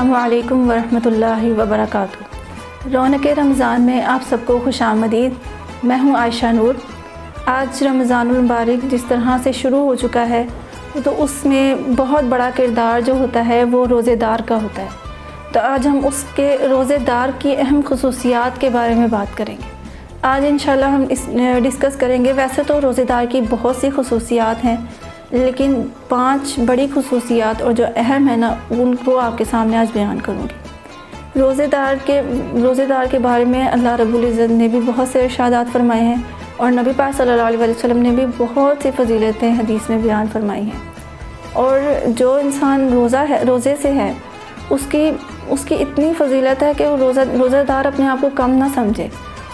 السلام علیکم ورحمۃ اللہ وبرکاتہ۔ رونق رمضان میں آپ سب کو خوش آمدید۔ میں ہوں عائشہ نور۔ آج رمضان المبارک جس طرح سے شروع ہو چکا ہے تو اس میں بہت بڑا کردار جو ہوتا ہے وہ روزے دار کا ہوتا ہے۔ تو آج ہم اس کے روزے دار کی اہم خصوصیات کے بارے میں بات کریں گے۔ آج انشاءاللہ ہم ڈسکس کریں گے۔ ویسے تو روزے دار کی بہت سی خصوصیات ہیں، لیکن 5 بڑی خصوصیات اور جو اہم ہیں نا ان کو آپ کے سامنے آج بیان کروں گی۔ روزے دار کے بارے میں اللہ رب العزت نے بھی بہت سے ارشادات فرمائے ہیں، اور نبی پاک صلی اللہ علیہ وسلم نے بھی بہت سی فضیلتیں حدیث میں بیان فرمائی ہیں۔ اور جو انسان روزے سے ہے اس کی اتنی فضیلت ہے کہ وہ روزہ دار اپنے آپ کو کم نہ سمجھے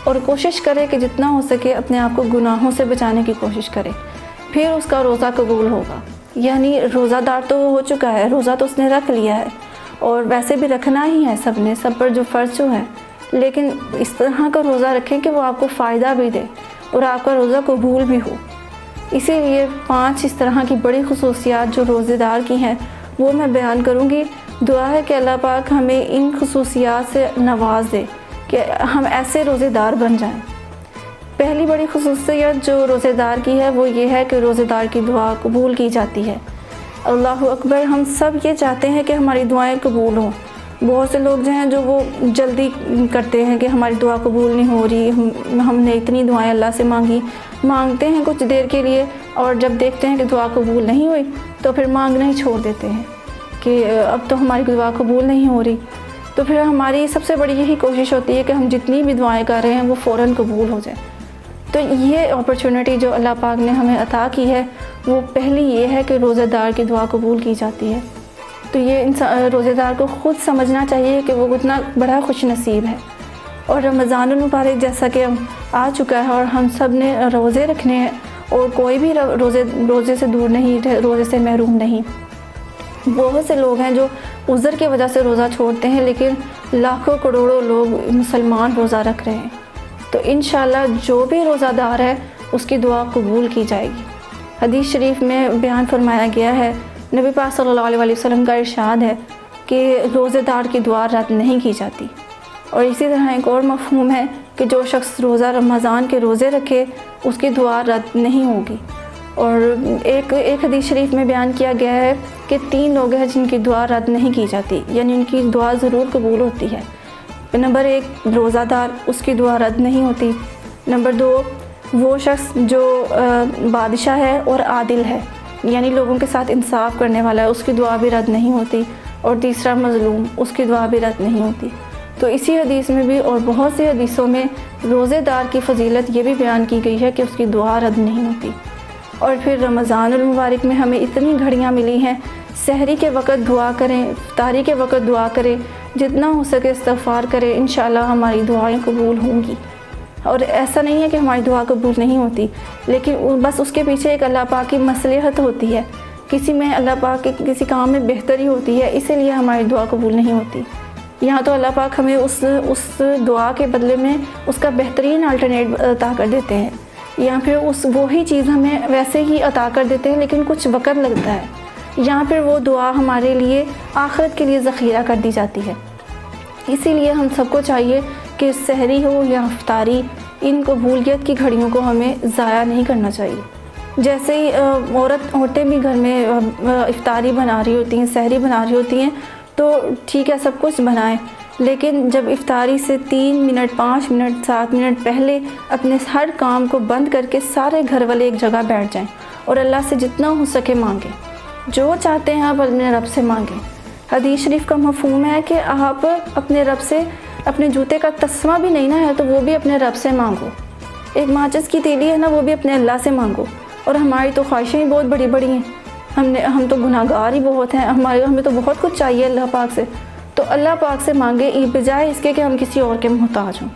اور کوشش کرے کہ جتنا ہو سکے اپنے آپ کو گناہوں سے بچانے کی کوشش کرے، پھر اس کا روزہ قبول ہوگا۔ یعنی روزہ دار تو ہو چکا ہے، روزہ تو اس نے رکھ لیا ہے، اور ویسے بھی رکھنا ہی ہے سب پر جو فرض جو ہے، لیکن اس طرح کا روزہ رکھیں کہ وہ آپ کو فائدہ بھی دے اور آپ کا روزہ قبول بھی ہو۔ اسی لیے 5 اس طرح کی بڑی خصوصیات جو روزے دار کی ہیں وہ میں بیان کروں گی۔ دعا ہے کہ اللہ پاک ہمیں ان خصوصیات سے نواز دے کہ ہم ایسے روزے دار بن جائیں۔ پہلی بڑی خصوصیت جو روزے دار کی ہے وہ یہ ہے کہ روزے دار کی دعا قبول کی جاتی ہے۔ اللہ اکبر۔ ہم سب یہ چاہتے ہیں کہ ہماری دعائیں قبول ہوں۔ بہت سے لوگ جو ہیں جو وہ جلدی کرتے ہیں کہ ہماری دعا قبول نہیں ہو رہی، ہم نے اتنی دعائیں اللہ سے مانگتے ہیں کچھ دیر کے لیے، اور جب دیکھتے ہیں کہ دعا قبول نہیں ہوئی تو پھر مانگنا ہی چھوڑ دیتے ہیں کہ اب تو ہماری دعا قبول نہیں ہو رہی۔ تو پھر ہماری سب سے بڑی یہی کوشش ہوتی ہے کہ ہم جتنی بھی دعائیں کر رہے ہیں وہ فوراً قبول ہو جائیں۔ تو یہ اپرچونٹی جو اللہ پاک نے ہمیں عطا کی ہے وہ پہلی یہ ہے کہ روزہ دار کی دعا قبول کی جاتی ہے۔ تو یہ روزہ دار کو خود سمجھنا چاہیے کہ وہ کتنا بڑا خوش نصیب ہے۔ اور رمضان المبارک جیسا کہ آ چکا ہے اور ہم سب نے روزے رکھنے ہیں، اور کوئی بھی روزے سے دور نہیں، روزے سے محروم نہیں۔ بہت سے لوگ ہیں جو عذر کی وجہ سے روزہ چھوڑتے ہیں، لیکن لاکھوں کروڑوں لوگ مسلمان روزہ رکھ رہے ہیں۔ تو انشاءاللہ جو بھی روزہ دار ہے اس کی دعا قبول کی جائے گی۔ حدیث شریف میں بیان فرمایا گیا ہے، نبی پاک صلی اللہ علیہ وسلم کا ارشاد ہے کہ روزہ دار کی دعا رد نہیں کی جاتی۔ اور اسی طرح ایک اور مفہوم ہے کہ جو شخص روزہ رمضان کے روزے رکھے اس کی دعا رد نہیں ہوگی۔ اور ایک حدیث شریف میں بیان کیا گیا ہے کہ 3 لوگ ہیں جن کی دعا رد نہیں کی جاتی، یعنی ان کی دعا ضرور قبول ہوتی ہے۔ نمبر 1 روزہ دار، اس کی دعا رد نہیں ہوتی۔ نمبر 2 وہ شخص جو بادشاہ ہے اور عادل ہے، یعنی لوگوں کے ساتھ انصاف کرنے والا ہے، اس کی دعا بھی رد نہیں ہوتی۔ اور تیسرا مظلوم، اس کی دعا بھی رد نہیں ہوتی۔ تو اسی حدیث میں بھی اور بہت سی حدیثوں میں روزے دار کی فضیلت یہ بھی بیان کی گئی ہے کہ اس کی دعا رد نہیں ہوتی۔ اور پھر رمضان المبارک میں ہمیں اتنی گھڑیاں ملی ہیں، سحری کے وقت دعا کریں، افطاری کے وقت دعا کریں، جتنا ہو سکے استغفار کریں، انشاءاللہ ہماری دعائیں قبول ہوں گی۔ اور ایسا نہیں ہے کہ ہماری دعا قبول نہیں ہوتی، لیکن بس اس کے پیچھے ایک اللہ پاک کی مصلحت ہوتی ہے، کسی میں اللہ پاک کے کسی کام میں بہتری ہوتی ہے، اسی لیے ہماری دعا قبول نہیں ہوتی۔ یہاں تو اللہ پاک ہمیں اس دعا کے بدلے میں اس کا بہترین الٹرنیٹ عطا کر دیتے ہیں، یا پھر وہی چیز ہمیں ویسے ہی عطا کر دیتے ہیں لیکن کچھ وقت لگتا ہے، یا پھر وہ دعا ہمارے لیے آخرت کے لیے ذخیرہ کر دی جاتی ہے۔ اسی لیے ہم سب کو چاہیے کہ سحری ہو یا افطاری، ان قبولیت کی گھڑیوں کو ہمیں ضائع نہیں کرنا چاہیے۔ جیسے ہی عورتیں بھی گھر میں افطاری بنا رہی ہوتی ہیں، سحری بنا رہی ہوتی ہیں، تو ٹھیک ہے سب کچھ بنائیں، لیکن جب افطاری سے 3 منٹ 5 منٹ 7 منٹ پہلے اپنے ہر کام کو بند کر کے سارے گھر والے ایک جگہ بیٹھ جائیں اور اللہ سے جتنا ہو سکے مانگیں، جو چاہتے ہیں آپ اپنے رب سے مانگیں۔ حدیث شریف کا مفہوم ہے کہ آپ اپنے رب سے اپنے جوتے کا تسمہ بھی نہیں نہ ہے تو وہ بھی اپنے رب سے مانگو، ایک ماچس کی تیلی ہے نا وہ بھی اپنے اللہ سے مانگو۔ اور ہماری تو خواہشیں ہی بہت بڑی بڑی ہیں، ہم تو گناہ گار ہی بہت ہیں، ہمیں تو بہت کچھ چاہیے اللہ پاک سے، تو اللہ پاک سے مانگے بجائے اس کے کہ ہم کسی اور کے محتاج ہوں۔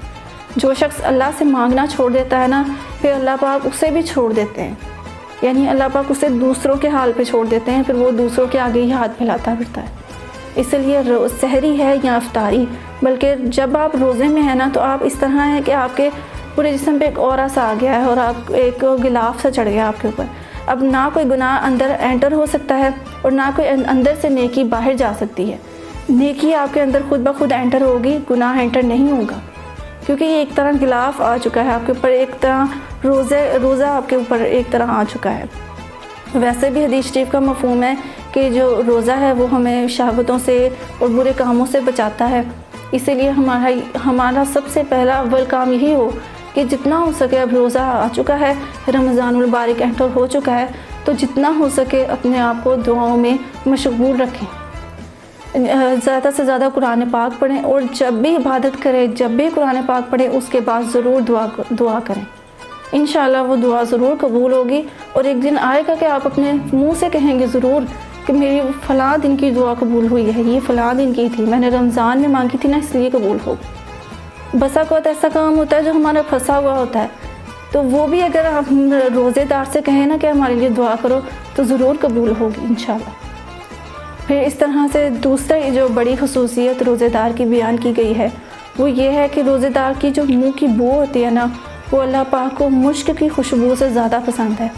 جو شخص اللہ سے مانگنا چھوڑ دیتا ہے نا، پھر اللہ پاک اسے بھی چھوڑ دیتے ہیں، یعنی اللہ پاک اسے دوسروں کے حال پہ چھوڑ دیتے ہیں، پھر وہ دوسروں کے آگے ہی ہاتھ پھیلاتا پھرتا ہے۔ اس لیے سحری ہے یا افطاری، بلکہ جب آپ روزے میں ہیں نا تو آپ اس طرح ہیں کہ آپ کے پورے جسم پہ ایک اورا سا آ گیا ہے اور آپ ایک غلاف سا چڑھ گیا آپ کے اوپر۔ اب نہ کوئی گناہ اندر انٹر ہو سکتا ہے اور نہ کوئی اندر سے نیکی باہر جا سکتی ہے، نیکی آپ کے اندر خود بخود انٹر ہوگی، گناہ انٹر نہیں ہوگا، کیونکہ یہ ایک طرح غلاف آ چکا ہے آپ کے اوپر، ایک طرح روزہ آپ کے اوپر ایک طرح آ چکا ہے۔ ویسے بھی حدیث شریف کا مفہوم ہے کہ جو روزہ ہے وہ ہمیں شہوتوں سے اور برے کاموں سے بچاتا ہے، اسی لیے ہمارا سب سے پہلا اول کام یہی ہو کہ جتنا ہو سکے، اب روزہ آ چکا ہے، رمضان المبارک انٹر ہو چکا ہے، تو جتنا ہو سکے اپنے آپ کو دعاؤں میں مشغول رکھیں، زیادہ سے زیادہ قرآن پاک پڑھیں، اور جب بھی عبادت کریں، جب بھی قرآن پاک پڑھیں، اس کے بعد ضرور دعا کریں، انشاءاللہ وہ دعا ضرور قبول ہوگی، اور ایک دن آئے گا کہ آپ اپنے منہ سے کہیں گے ضرور کہ میری فلاں دن کی دعا قبول ہوئی ہے، یہ فلاں دن کی تھی، میں نے رمضان میں مانگی تھی نا، اس لیے قبول ہو۔ بسا اوقات ایسا کام ہوتا ہے جو ہمارا پھنسا ہوا ہوتا ہے، تو وہ بھی اگر آپ روزے دار سے کہیں نا کہ ہمارے لیے دعا کرو تو ضرور قبول ہوگی انشاءاللہ۔ پھر اس طرح سے دوسری جو بڑی خصوصیت روزے دار کی بیان کی گئی ہے وہ یہ ہے کہ روزے دار کی جو منہ کی بو ہوتی ہے نا، وہ اللہ پاک کو مشک کی خوشبو سے زیادہ پسند ہے۔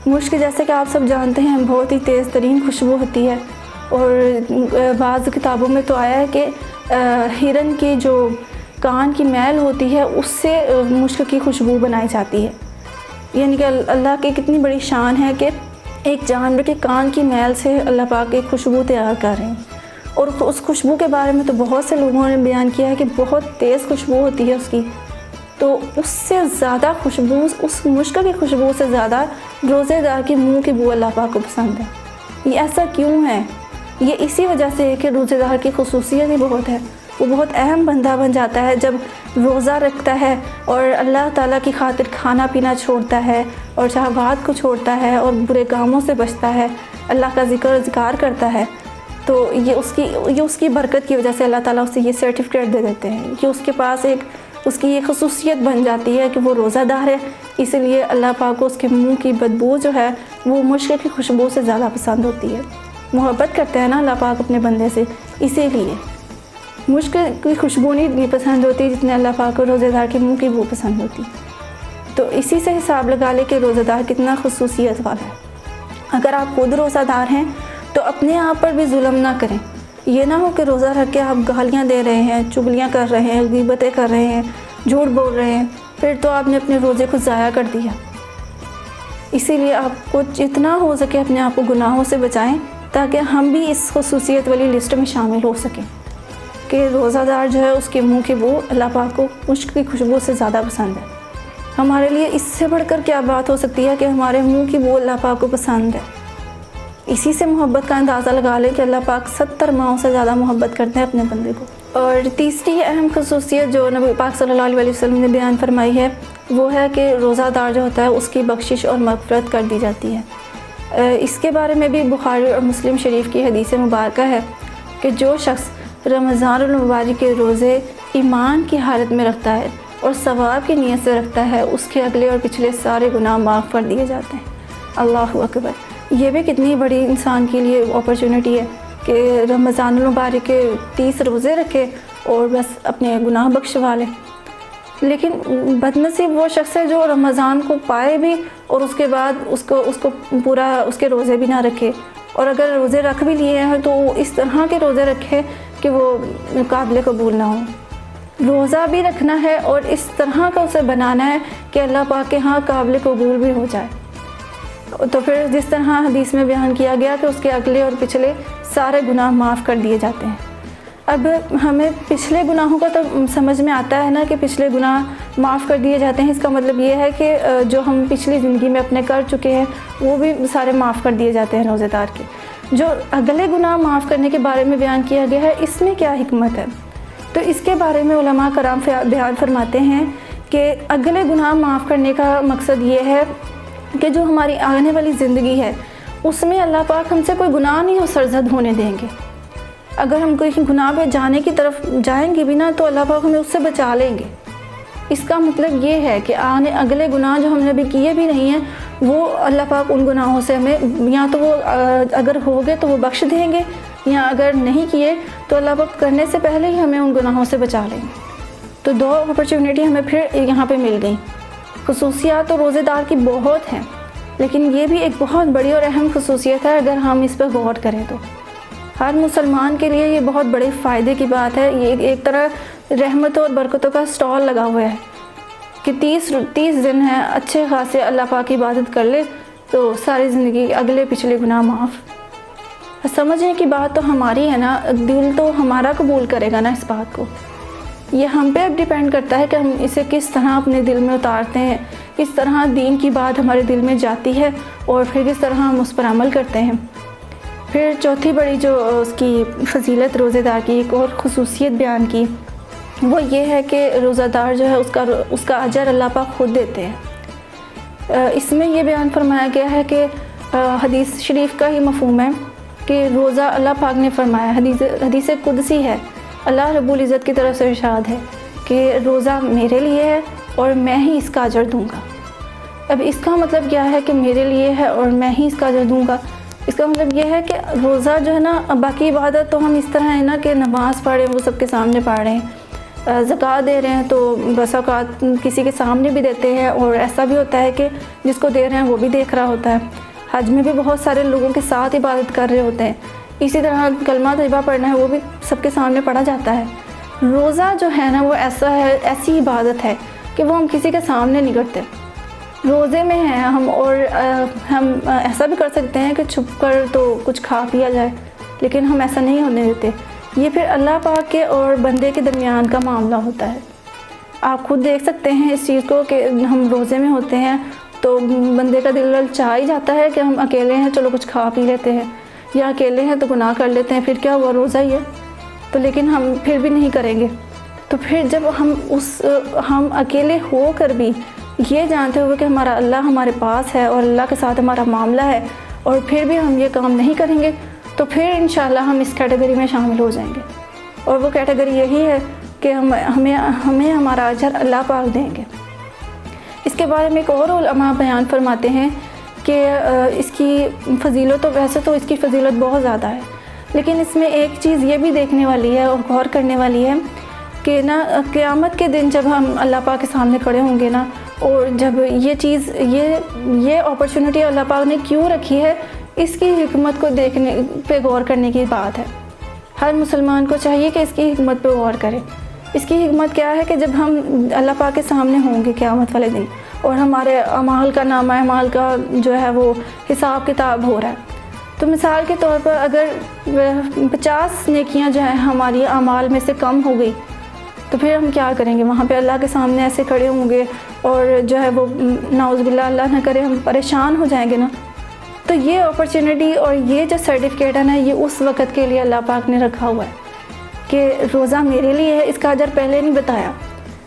مشک جیسے کہ آپ سب جانتے ہیں بہت ہی تیز ترین خوشبو ہوتی ہے، اور بعض کتابوں میں تو آیا ہے کہ ہرن کی جو کان کی میل ہوتی ہے اس سے مشک کی خوشبو بنائی جاتی ہے، یعنی کہ اللہ کی کتنی بڑی شان ہے کہ ایک جانور کے کان کی میل سے اللہ پاک ایک خوشبو تیار کر رہے ہیں، اور اس خوشبو کے بارے میں تو بہت سے لوگوں نے بیان کیا ہے کہ بہت تیز خوشبو ہوتی ہے اس کی، تو اس سے زیادہ خوشبو، اس مشک کی خوشبو سے زیادہ روزے دار کی منہ کی بو اللہ پاک کو پسند ہے۔ یہ ایسا کیوں ہے؟ یہ اسی وجہ سے ہے کہ روزے دار کی خصوصیت ہی بہت ہے، وہ بہت اہم بندہ بن جاتا ہے جب روزہ رکھتا ہے اور اللہ تعالیٰ کی خاطر کھانا پینا چھوڑتا ہے اور شہوات کو چھوڑتا ہے اور برے کاموں سے بچتا ہے، اللہ کا ذکر و اذکار کرتا ہے، تو یہ اس کی برکت کی وجہ سے اللہ تعالیٰ اسے یہ سرٹیفکیٹ دے دیتے ہیں کہ اس کے پاس اس کی یہ خصوصیت بن جاتی ہے کہ وہ روزہ دار ہے، اسی لیے اللہ پاک کو اس کے منہ کی بدبو جو ہے وہ مشک کی خوشبو سے زیادہ پسند ہوتی ہے۔ محبت کرتے ہیں نا اللہ پاک اپنے بندے سے، اسی لیے مشک کی خوشبو نہیں پسند ہوتی جتنے اللہ پاک کو روزے دار کے منہ کی بو پسند ہوتی۔ تو اسی سے حساب لگا لے کہ روزہ دار کتنا خصوصیت والا ہے۔ اگر آپ خود روزہ دار ہیں تو اپنے آپ پر بھی ظلم نہ کریں، یہ نہ ہو کہ روزہ رکھ کے آپ گالیاں دے رہے ہیں، چغلیاں کر رہے ہیں، غیبتیں کر رہے ہیں، جھوٹ بول رہے ہیں، پھر تو آپ نے اپنے روزے کو ضائع کر دیا۔ اسی لیے آپ کو جتنا ہو سکے اپنے آپ کو گناہوں سے بچائیں تاکہ ہم بھی اس خصوصیت والی لسٹ میں شامل ہو سکیں کہ روزہ دار جو ہے اس کے منہ کی بو اللہ پاک کو مشک کی خوشبو سے زیادہ پسند ہے۔ ہمارے لیے اس سے بڑھ کر کیا بات ہو سکتی ہے کہ ہمارے منہ کی بو اللہ پاک کو پسند ہے۔ اسی سے محبت کا اندازہ لگا لیں کہ اللہ پاک 70 ماؤں سے زیادہ محبت کرتے ہیں اپنے بندے کو۔ اور تیسری اہم خصوصیت جو نبی پاک صلی اللہ علیہ وسلم نے بیان فرمائی ہے وہ ہے کہ روزہ دار جو ہوتا ہے اس کی بخشش اور مغفرت کر دی جاتی ہے۔ اس کے بارے میں بھی بخاری اور مسلم شریف کی حدیث مبارکہ ہے کہ جو شخص رمضان المبارک کے روزے ایمان کی حالت میں رکھتا ہے اور ثواب کی نیت سے رکھتا ہے، اس کے اگلے اور پچھلے سارے گناہ معاف کر دیے جاتے ہیں۔ اللہ اکبر! یہ بھی کتنی بڑی انسان کے لیے اپرچونٹی ہے کہ رمضان المبارک کے 30 روزے رکھے اور بس اپنے گناہ بخشوا لے۔ لیکن بدنصیب وہ شخص ہے جو رمضان کو پائے بھی اور اس کے بعد اس کو پورا اس کے روزے بھی نہ رکھے، اور اگر روزے رکھ بھی لیے ہیں تو اس طرح کے روزے رکھے کہ وہ قابل قبول نہ ہوں۔ روزہ بھی رکھنا ہے اور اس طرح کا اسے بنانا ہے کہ اللہ پاک کے ہاں قابل قبول بھی ہو جائے۔ تو پھر جس طرح حدیث میں بیان کیا گیا کہ اس کے اگلے اور پچھلے سارے گناہ معاف کر دیے جاتے ہیں۔ اب ہمیں پچھلے گناہوں کا تو سمجھ میں آتا ہے نا کہ پچھلے گناہ معاف کر دیے جاتے ہیں، اس کا مطلب یہ ہے کہ جو ہم پچھلی زندگی میں اپنے کر چکے ہیں وہ بھی سارے معاف کر دیے جاتے ہیں روزے دار کے۔ جو اگلے گناہ معاف کرنے کے بارے میں بیان کیا گیا ہے، اس میں کیا حکمت ہے؟ تو اس کے بارے میں علماء کرام بیان فرماتے ہیں کہ اگلے گناہ معاف کرنے کا مقصد یہ ہے کہ جو ہماری آنے والی زندگی ہے اس میں اللہ پاک ہم سے کوئی گناہ نہیں سرزد ہونے دیں گے۔ اگر ہم کوئی گناہ پہ جانے کی طرف جائیں گے بھی نا تو اللہ پاک ہمیں اس سے بچا لیں گے۔ اس کا مطلب یہ ہے کہ اگلے گناہ جو ہم نے ابھی کیے بھی نہیں ہیں وہ اللہ پاک ان گناہوں سے ہمیں یا تو وہ اگر ہو گئے تو وہ بخش دیں گے، یا اگر نہیں کیے تو اللہ پاک کرنے سے پہلے ہی ہمیں ان گناہوں سے بچا لیں گے۔ تو 2 اپرچونٹی ہمیں پھر یہاں پہ مل گئیں۔ خصوصیات تو روزے دار کی بہت ہیں، لیکن یہ بھی ایک بہت بڑی اور اہم خصوصیت ہے اگر ہم اس پہ غور کریں تو۔ ہر مسلمان کے لیے یہ بہت بڑے فائدے کی بات ہے. یہ ایک طرح رحمتوں اور برکتوں کا سٹال لگا ہوا ہے کہ 30 دن ہیں اچھے خاصے اللہ پاک کی عبادت کر لے تو ساری زندگی اگلے پچھلے گناہ معاف. سمجھنے کی بات تو ہماری ہے نا, دل تو ہمارا قبول کرے گا نا اس بات کو. یہ ہم پہ اب ڈیپینڈ کرتا ہے کہ ہم اسے کس طرح اپنے دل میں اتارتے ہیں, کس طرح دین کی بات ہمارے دل میں جاتی ہے اور پھر کس طرح ہم اس پر عمل کرتے ہیں. پھر چوتھی بڑی جو اس کی فضیلت روزے دار کی ایک اور خصوصیت بیان کی, وہ یہ ہے کہ روزہ دار جو ہے اس کا اجر اللہ پاک خود دیتے ہیں. اس میں یہ بیان فرمایا گیا ہے کہ حدیث شریف کا ہی مفہوم ہے کہ روزہ اللہ پاک نے فرمایا, حدیث قدسی ہے, اللہ رب العزت کی طرف سے ارشاد ہے کہ روزہ میرے لیے ہے اور میں ہی اس کا اجر دوں گا. اب اس کا مطلب کیا ہے کہ میرے لیے ہے اور میں ہی اس کا اجر دوں گا؟ اس کا مطلب یہ ہے کہ روزہ جو ہے نا, باقی عبادت تو ہم اس طرح ہے نا کہ نماز پڑھ رہے ہیں وہ سب کے سامنے پڑھ رہے ہیں, زکوٰۃ دے رہے ہیں تو بس اوقات کسی کے سامنے بھی دیتے ہیں, اور ایسا بھی ہوتا ہے کہ جس کو دے رہے ہیں وہ بھی دیکھ رہا ہوتا ہے. حج میں بھی بہت سارے لوگوں کے ساتھ عبادت کر رہے ہوتے ہیں. اسی طرح کلمہ طیبہ پڑھنا ہے وہ بھی سب کے سامنے پڑھا جاتا ہے. روزہ جو ہے نا وہ ایسی عبادت ہے کہ وہ ہم کسی کے سامنے نہیں کرتے. روزے میں ہیں ہم, اور ہم ایسا بھی کر سکتے ہیں کہ چھپ کر تو کچھ کھا پیا جائے, لیکن ہم ایسا نہیں ہونے دیتے. یہ پھر اللہ پاک کے اور بندے کے درمیان کا معاملہ ہوتا ہے. آپ خود دیکھ سکتے ہیں اس چیز کو کہ ہم روزے میں ہوتے ہیں تو بندے کا دل للچا ہی جاتا ہے کہ ہم اکیلے ہیں چلو کچھ کھا پی لیتے ہیں, یا اکیلے ہیں تو گناہ کر لیتے ہیں, پھر کیا ہوا روزہ ہی ہے تو, لیکن ہم پھر بھی نہیں کریں گے. تو پھر جب ہم اکیلے ہو کر بھی یہ جانتے ہوئے کہ ہمارا اللہ ہمارے پاس ہے اور اللہ کے ساتھ ہمارا معاملہ ہے, اور پھر بھی ہم یہ کام نہیں کریں گے, تو پھر انشاءاللہ ہم اس کیٹیگری میں شامل ہو جائیں گے. اور وہ کیٹیگری یہی ہے کہ ہمیں ہمارا اجر اللہ پاک دیں گے. اس کے بارے میں ایک اور علماء بیان فرماتے ہیں کہ اس کی فضیلت, تو ویسے تو اس کی فضیلت بہت زیادہ ہے, لیکن اس میں ایک چیز یہ بھی دیکھنے والی ہے اور غور کرنے والی ہے کہ نا قیامت کے دن جب ہم اللہ پاک کے سامنے کھڑے ہوں گے نا, اور جب یہ چیز یہ اپرچونٹی اللہ پاک نے کیوں رکھی ہے, اس کی حکمت کو دیکھنے پہ غور کرنے کی بات ہے. ہر مسلمان کو چاہیے کہ اس کی حکمت پہ غور کرے. اس کی حکمت کیا ہے کہ جب ہم اللہ پاک کے سامنے ہوں گے قیامت والے دن, اور ہمارے اعمال کا نامہ اعمال کا جو ہے وہ حساب کتاب ہو رہا ہے, تو مثال کے طور پر اگر 50 نیکیاں جو ہیں ہماری اعمال میں سے کم ہو گئی, تو پھر ہم کیا کریں گے؟ وہاں پہ اللہ کے سامنے ایسے کھڑے ہوں گے اور جو ہے وہ نعوذ باللہ اللہ نہ کرے ہم پریشان ہو جائیں گے نا. تو یہ اپرچونٹی اور یہ جو سرٹیفکیٹ ہے نا, یہ اس وقت کے لیے اللہ پاک نے رکھا ہوا ہے کہ روزہ میرے لیے ہے. اس کا اجر پہلے نہیں بتایا,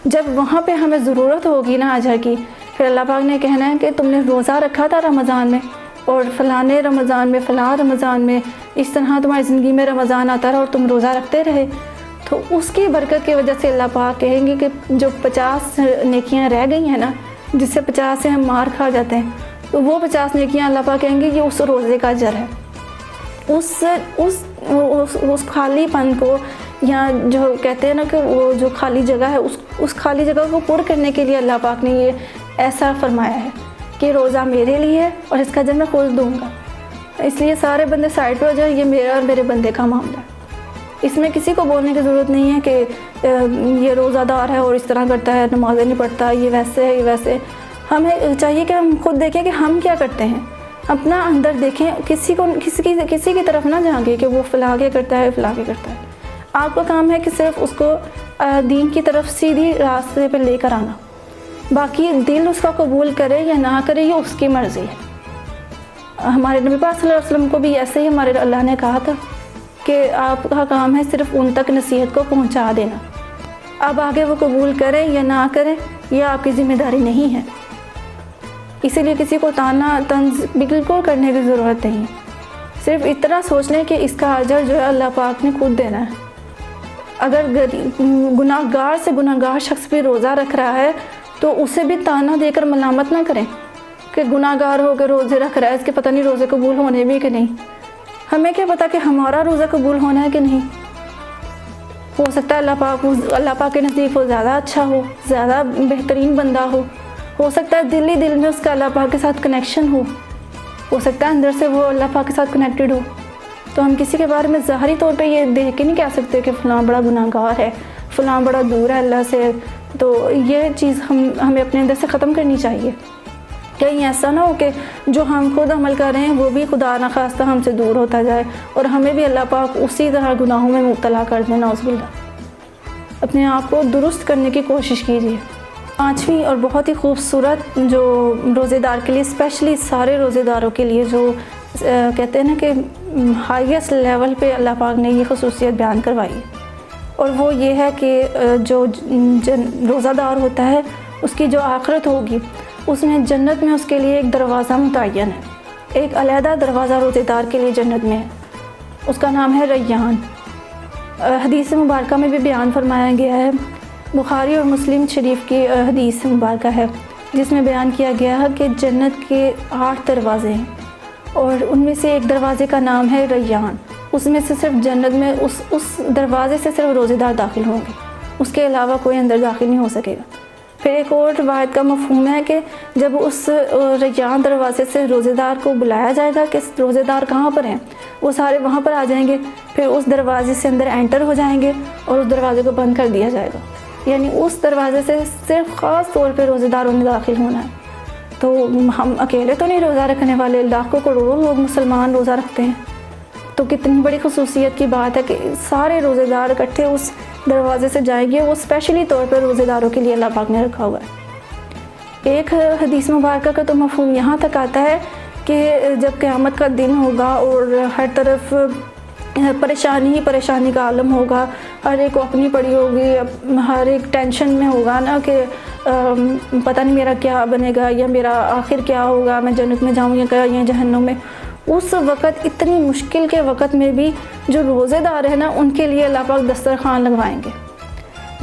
جب وہاں پہ ہمیں ضرورت ہوگی نا اجر کی, پھر اللہ پاک نے کہنا ہے کہ تم نے روزہ رکھا تھا رمضان میں, اور فلانے رمضان میں فلاں رمضان میں اس طرح تمہاری زندگی میں رمضان آتا رہا اور تم روزہ رکھتے رہے, تو اس کی برکت کی وجہ سے اللہ پاک کہیں گے کہ جو 50 نیکیاں رہ گئی ہیں نا, جس سے 50 سے ہم مار کھا جاتے ہیں, تو وہ 50 نیکیاں اللہ پاک کہیں گے یہ اس روزے کا اجر ہے. اس خالی پن کو, یا جو کہتے ہیں نا کہ وہ جو خالی جگہ ہے, اس خالی جگہ کو پر کرنے کے لیے اللہ پاک نے یہ ایسا فرمایا ہے کہ روزہ میرے لیے ہے اور اس کا اجر میں خود دوں گا. اس لیے سارے بندے سائڈ پہ ہو جائیں, یہ میرا اور میرے بندے کا معاملہ ہے. اس میں کسی کو بولنے کی ضرورت نہیں ہے کہ یہ روزہ دار ہے اور اس طرح کرتا ہے, نمازیں نہیں پڑھتا, یہ ویسے ہے یہ ویسے. ہمیں چاہیے کہ ہم خود دیکھیں کہ ہم کیا کرتے ہیں, اپنا اندر دیکھیں, کسی کی طرف نہ جھانکیں کہ وہ فلاں کے کرتا ہے فلاں کے کرتا ہے. آپ کا کام ہے کہ صرف اس کو دین کی طرف سیدھی راستے پہ لے کر آنا, باقی دل اس کا قبول کرے یا نہ کرے یہ اس کی مرضی ہے. ہمارے نبی پاک صلی اللہ علیہ وسلم کو بھی ایسے ہی ہمارے اللہ نے کہا تھا کہ آپ کا کام ہے صرف ان تک نصیحت کو پہنچا دینا, اب آگے وہ قبول کریں یا نہ کریں یہ آپ کی ذمہ داری نہیں ہے. اسی لیے کسی کو تانا طنز بالکل کرنے کی ضرورت نہیں, صرف اتنا سوچ لیں کہ اس کا اجر جو ہے اللہ پاک نے خود دینا ہے. اگر گناہ گار سے گناہ گار شخص بھی روزہ رکھ رہا ہے تو اسے بھی تانا دے کر ملامت نہ کریں کہ گناہ گار ہو کے روزے رکھ رہا ہے, اس کے پتہ نہیں روزے قبول ہونے بھی کہ نہیں. ہمیں کیا پتہ کہ ہمارا روزہ قبول ہونا ہے کہ نہیں. ہو سکتا ہے اللہ پاک کے نزدیک وہ زیادہ اچھا ہو, زیادہ بہترین بندہ ہو سکتا ہے دل میں اس کا اللہ پاک کے ساتھ کنیکشن ہو سکتا ہے اندر سے وہ اللہ پاک کے ساتھ کنیکٹڈ ہو. تو ہم کسی کے بارے میں ظاہری طور پہ یہ دیکھ کے نہیں کہہ سکتے کہ فلاں بڑا گناہ گار ہے، فلاں بڑا دور ہے اللہ سے. تو یہ چیز ہمیں اپنے اندر سے ختم کرنی چاہیے. کہیں ایسا نہ ہو کہ جو ہم خود عمل کر رہے ہیں وہ بھی خدا نخواستہ ہم سے دور ہوتا جائے اور ہمیں بھی اللہ پاک اسی طرح گناہوں میں مبتلا کر دے. نعوذ باللہ. اپنے آپ کو درست کرنے کی کوشش کیجیے. 5ویں اور بہت ہی خوبصورت جو روزے دار کے لیے، اسپیشلی سارے روزے داروں کے لیے، جو کہتے ہیں نا کہ ہائیسٹ لیول پہ اللہ پاک نے یہ خصوصیت بیان کروائی ہے، اور وہ یہ ہے کہ جو روزہ دار ہوتا ہے اس کی جو آخرت ہوگی اس میں جنت میں اس کے لیے ایک دروازہ متعین ہے. ایک علیحدہ دروازہ روزے دار کے لیے جنت میں ہے، اس کا نام ہے ریان. حدیث مبارکہ میں بھی بیان فرمایا گیا ہے، بخاری اور مسلم شریف کی حدیث مبارکہ ہے جس میں بیان کیا گیا ہے کہ جنت کے 8 دروازے ہیں اور ان میں سے ایک دروازے کا نام ہے ریان. اس میں سے صرف جنت میں اس دروازے سے صرف روزے دار داخل ہوں گے، اس کے علاوہ کوئی اندر داخل نہیں ہو سکے گا. پھر ایک اور روایت کا مفہوم ہے کہ جب اس ریان دروازے سے روزے دار کو بلایا جائے گا کہ روزے دار کہاں پر ہیں، وہ سارے وہاں پر آ جائیں گے. پھر اس دروازے سے اندر انٹر ہو جائیں گے اور اس دروازے کو بند کر دیا جائے گا. یعنی اس دروازے سے صرف خاص طور پہ روزے داروں نے داخل ہونا ہے. تو ہم اکیلے تو نہیں روزہ رکھنے والے، لاکھوں کروڑوں لوگ مسلمان روزہ رکھتے ہیں. تو کتنی بڑی خصوصیت کی بات ہے کہ سارے روزے دار اکٹھے اس دروازے سے جائیں گے. وہ اسپیشلی طور پر روزے داروں کے لیے اللہ پاک نے رکھا ہوا ہے. ایک حدیث مبارکہ کا تو مفہوم یہاں تک آتا ہے کہ جب قیامت کا دن ہوگا اور ہر طرف پریشانی ہی پریشانی کا عالم ہوگا، ہر ایک کو اپنی پڑی ہوگی، ہر ایک ٹینشن میں ہوگا نا کہ پتہ نہیں میرا کیا بنے گا یا میرا آخر کیا ہوگا، میں جنت میں جاؤں یا جہنم میں. اس وقت اتنی مشکل کے وقت میں بھی جو روزے دار ہیں نا ان کے لیے اللہ پاک دسترخوان لگوائیں گے.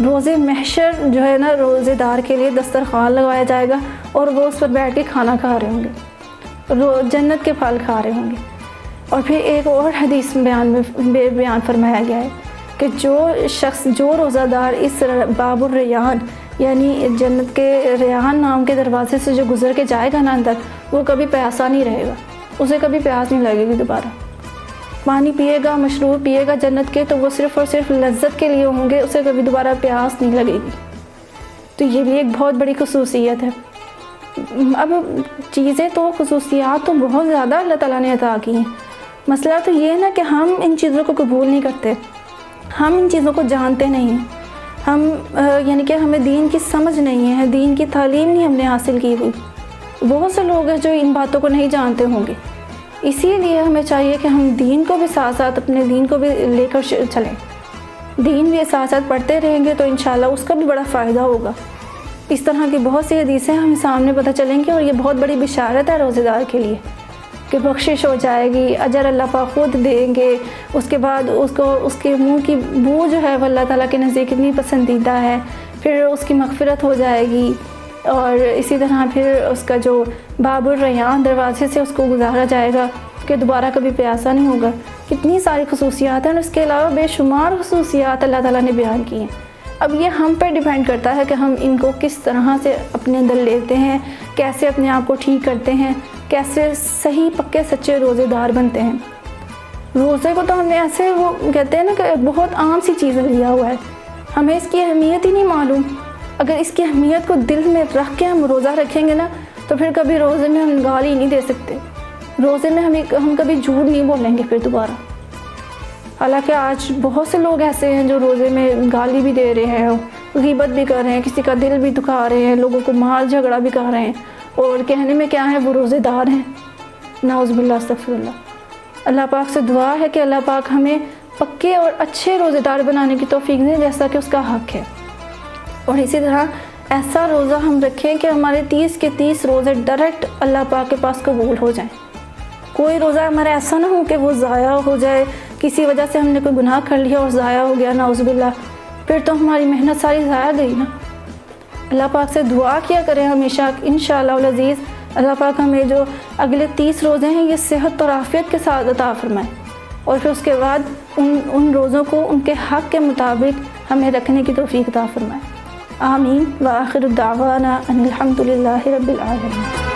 روزے محشر جو ہے نا روزے دار کے لیے دسترخوان لگوایا جائے گا اور وہ اس پر بیٹھ کے کھانا کھا رہے ہوں گے، جنت کے پھل کھا رہے ہوں گے. اور پھر ایک اور حدیث میں بیان فرمایا گیا ہے کہ جو روزہ دار اس باب الریان یعنی جنت کے ریان نام کے دروازے سے جو گزر کے جائے گا نا اندر، وہ کبھی پیاسا نہیں رہے گا، اسے کبھی پیاس نہیں لگے گی. دوبارہ پانی پیے گا، مشروب پیے گا جنت کے، تو وہ صرف اور صرف لذت کے لیے ہوں گے، اسے کبھی دوبارہ پیاس نہیں لگے گی. تو یہ بھی ایک بہت بڑی خصوصیت ہے. اب چیزیں تو خصوصیات تو بہت زیادہ اللہ تعالیٰ نے عطا کی ہیں. مسئلہ تو یہ ہے نا کہ ہم ان چیزوں کو قبول نہیں کرتے، ہم ان چیزوں کو جانتے نہیں ہیں. ہم یعنی کہ ہمیں دین کی سمجھ نہیں ہے، دین کی تعلیم نہیں ہم نے حاصل کی ہوئی. بہت سے لوگ ہیں جو ان باتوں کو نہیں جانتے ہوں گے. اسی لیے ہمیں چاہیے کہ ہم دین کو بھی ساتھ ساتھ اپنے دین کو بھی لے کر چلیں. دین بھی ساتھ ساتھ پڑھتے رہیں گے تو انشاءاللہ اس کا بھی بڑا فائدہ ہوگا. اس طرح کی بہت سی حدیثیں ہمیں سامنے پتہ چلیں گی اور یہ بہت بڑی بشارت ہے روزے دار کے لیے کہ بخشش ہو جائے گی، اجر اللہ پاک خود دیں گے. اس کے بعد اس کے منہ کی بو جو ہے وہ اللہ تعالیٰ کے نزدیک اتنی پسندیدہ ہے، پھر اس کی مغفرت ہو جائے گی. اور اسی طرح پھر اس کا جو باب الریان دروازے سے اس کو گزارا جائے گا کہ دوبارہ کبھی پیاسا نہیں ہوگا. کتنی ساری خصوصیات ہیں اور اس کے علاوہ بے شمار خصوصیات اللہ تعالیٰ نے بیان کی ہیں. اب یہ ہم پہ ڈیپینڈ کرتا ہے کہ ہم ان کو کس طرح سے اپنے اندر لیتے ہیں، کیسے اپنے آپ کو ٹھیک کرتے ہیں، کیسے صحیح پکے سچے روزے دار بنتے ہیں. روزے کو تو ہم نے ایسے وہ کہتے ہیں نا کہ بہت عام سی چیزیں لیا ہوا ہے، ہمیں اس کی اہمیت ہی نہیں معلوم. اگر اس کی اہمیت کو دل میں رکھ کے ہم روزہ رکھیں گے نا تو پھر کبھی روزے میں ہم گالی نہیں دے سکتے، روزے میں ہم کبھی جھوٹ نہیں بولیں گے پھر دوبارہ. حالانکہ آج بہت سے لوگ ایسے ہیں جو روزے میں گالی بھی دے رہے ہیں، غیبت بھی کر رہے ہیں، کسی کا دل بھی دکھا رہے ہیں، لوگوں کو مال جھگڑا بھی کر رہے ہیں، اور کہنے میں کیا ہے وہ روزے دار ہیں. نعوذ باللہ، استغفر اللہ. اللہ پاک سے دعا ہے کہ اللہ پاک ہمیں پکے اور اچھے روزے دار بنانے کی توفیق دے جیسا کہ اس کا حق ہے. اور اسی طرح ایسا روزہ ہم رکھیں کہ ہمارے 30 کے 30 روزے ڈائریکٹ اللہ پاک کے پاس قبول ہو جائیں. کوئی روزہ ہمارا ایسا نہ ہو کہ وہ ضائع ہو جائے، کسی وجہ سے ہم نے کوئی گناہ کر لیا اور ضائع ہو گیا، نعوذ باللہ، پھر تو ہماری محنت ساری ضائع گئی نا. اللہ پاک سے دعا کیا کریں ہمیشہ، انشاءاللہ العزیز اللہ پاک ہمیں جو اگلے 30 روزے ہیں یہ صحت اور عافیت کے ساتھ عطا فرمائے، اور پھر اس کے بعد ان روزوں کو ان کے حق کے مطابق ہمیں رکھنے کی توفیق عطا فرمائے. آمین. وآخر الدعوانا ان الحمد للہ رب العالمین.